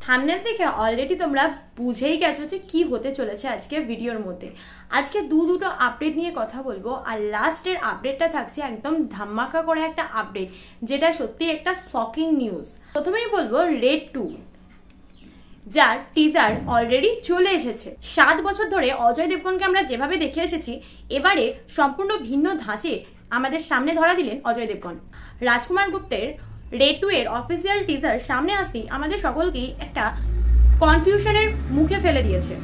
Thumbnail থেকে already তোমরা বুঝেই গেছো যে কি হতে চলেছে আজকে ভিডিওর মধ্যে। আজকে দুটো আপডেট নিয়ে কথা বলবো, আর লাস্টের আপডেটটা থাকছে একদম ধামাকা করে একটা আপডেট, যেটা সত্যি একটা শকিং নিউজ। প্রথমেই বলবো রেড 2, যার টিজার অলরেডি চলে এসেছে। 7 বছর ধরে অজয় দেবগনকে আমরা যেভাবে দেখে এসেছি, এবারে সম্পূর্ণ ভিন্ন ধাঁচে আমাদের সামনে ধরা দিলেন অজয় দেবগন। রাজকুমার গুপ্তের রেড 2 এর অফিসিয়াল টিজার সামনে আসতেই আমাদের সকলকেই একটা কনফিউশনের মুখে ফেলে দিয়েছে।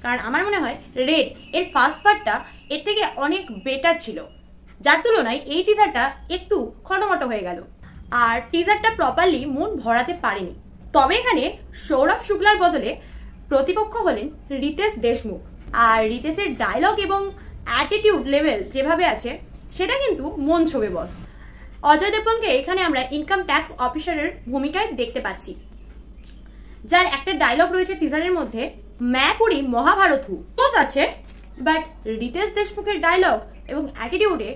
কারণ আমার মনে হয় রেড এর ফার্স্ট পার্টটা এর থেকে অনেক বেটার ছিল, যার তুলনায় এই টিজারটা একটু খটোমটো হয়ে গেল, আর টিজারটা প্রপারলি মন ভরাতে পারেনি। তবে এখানে সৌরভ শুক্লার বদলে প্রতিপক্ষ হলেন রিতেশ দেশমুখ, আর রিতেশের ডায়লগ এবং অ্যাটিটিউড লেভেল যেভাবে আছে সেটা কিন্তু মন ছবে বস। অজয় দেবগনকে এখানে আমরা ইনকাম ট্যাক্স অফিসারের ভূমিকায় দেখতে পাচ্ছি, যার একটা ডায়লগ রয়েছে টিজারের মধ্যে, ম্যাপুরি মহাভারত হু আছে, বাট রিতেশ দেশমুখের ডায়লগ এবং অ্যাটিটিউডে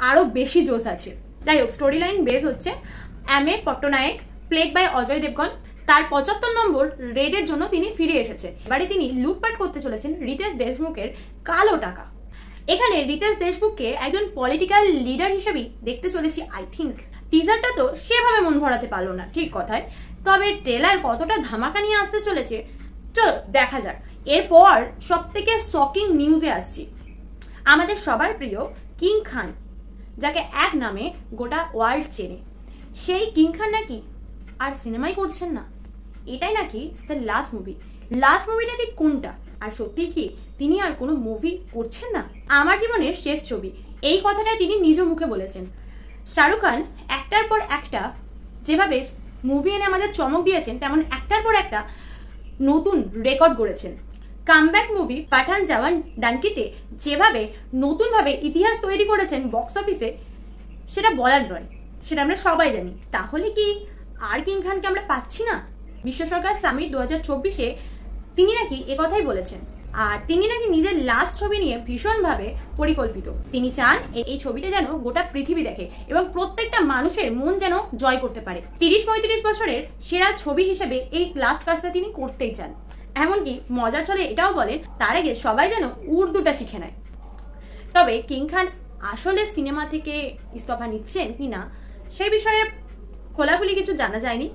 আরো বেশি জোশ আছে। যাই হোক, স্টোরি লাইন বেস হচ্ছে M A. Pattanaik, played by Ajay Devgn. তার 75 নম্বর রেডের জন্য তিনি ফিরে এসেছে। এবারে তিনি লুটপাট করতে চলেছেন রিতেশ দেশমুখের কালো টাকা। এখানে রিতেশ দেশমুখকে একজন পলিটিক্যাল লিডার হিসেবেই দেখতে চলেছি আই থিঙ্ক। টিজারটা তো সেভাবে মন ভরাতে পারলো না, ঠিক কথায়, তবে ট্রেলার কতটা ধামাকা নিয়ে আসতে চলেছে চলো দেখা যাক। এরপর সব থেকে শকিং নিউজে আসছি, আমাদের সবার প্রিয় কিং খান, যাকে এক নামে গোটা ওয়ার্ল্ড চেনে, সেই কিং খান নাকি আর সিনেমাই করছেন না। এটাই নাকি তার লাস্ট মুভি। লাস্ট মুভিটা ঠিক কোনটা, আর সত্যি কি তিনি আর কোনো মুভি করছেন না? আমার জীবনের শেষ ছবি, এই কথাটা তিনি নিজ মুখে বলেছেন। শাহরুখ খান একটার পর একটা যেভাবে মুভি এনে আমাদের চমক দিয়েছেন, তেমন একটার পর একটা নতুন রেকর্ড গড়েছেন। কামব্যাক মুভি পাঠান জওয়ান ডানকিতে যেভাবে নতুনভাবে ইতিহাস তৈরি করেছেন বক্স অফিসে, সেটা বলার নয়, সেটা আমরা সবাই জানি। তাহলে কি আর কিং খানকে আমরা পাচ্ছি না? বিশ্ব সরকার সামিট 2024-এ তিনি নাকি একথাই বলেছেন, আর তিনি নাকি নিজের লাস্ট ছবি নিয়ে ভীষণভাবে পরিকল্পিত। তিনি চান এই ছবিটা যেন গোটা পৃথিবী দেখে এবং প্রত্যেকটা মানুষের মন যেন জয় করতে পারে। 30-35 বছরের সেরা ছবি হিসেবে এই লাস্ট কাজটা তিনি করতেই চান। এমনকি মজার ছলে এটাও বলেন তার আগে সবাই যেন উর্দুটা শিখে নেয়। তবে কিং খান আসলে সিনেমা থেকে ইস্তফা নিচ্ছেন কিনা সেই বিষয়ে খোলাখুলি কিছু জানা যায়নি।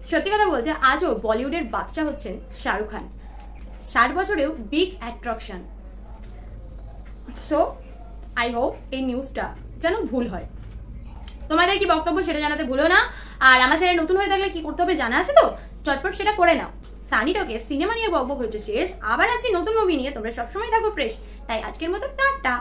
সত্যি কথা বলতে আজও বলিউডের বাচ্চা হচ্ছেন শাহরুখ খান, 60 বছরেও big attraction. So I hope এই নিউজটা যেন ভুল হয়। তোমাদের কি বক্তব্য সেটা জানাতে ভুলো না। আর আমার চ্যানেল নতুন হয়ে থাকলে কি করতে হবে জানা আছে তো, চটপট সেটা করে নাও। সানিটকে সিনেমা নিয়ে বকবক হচ্ছে শেষ, আবার আছি নতুন মুভি নিয়ে। তোমরা সবসময় থাকো ফ্রেশ, তাই আজকের মতো টাটা।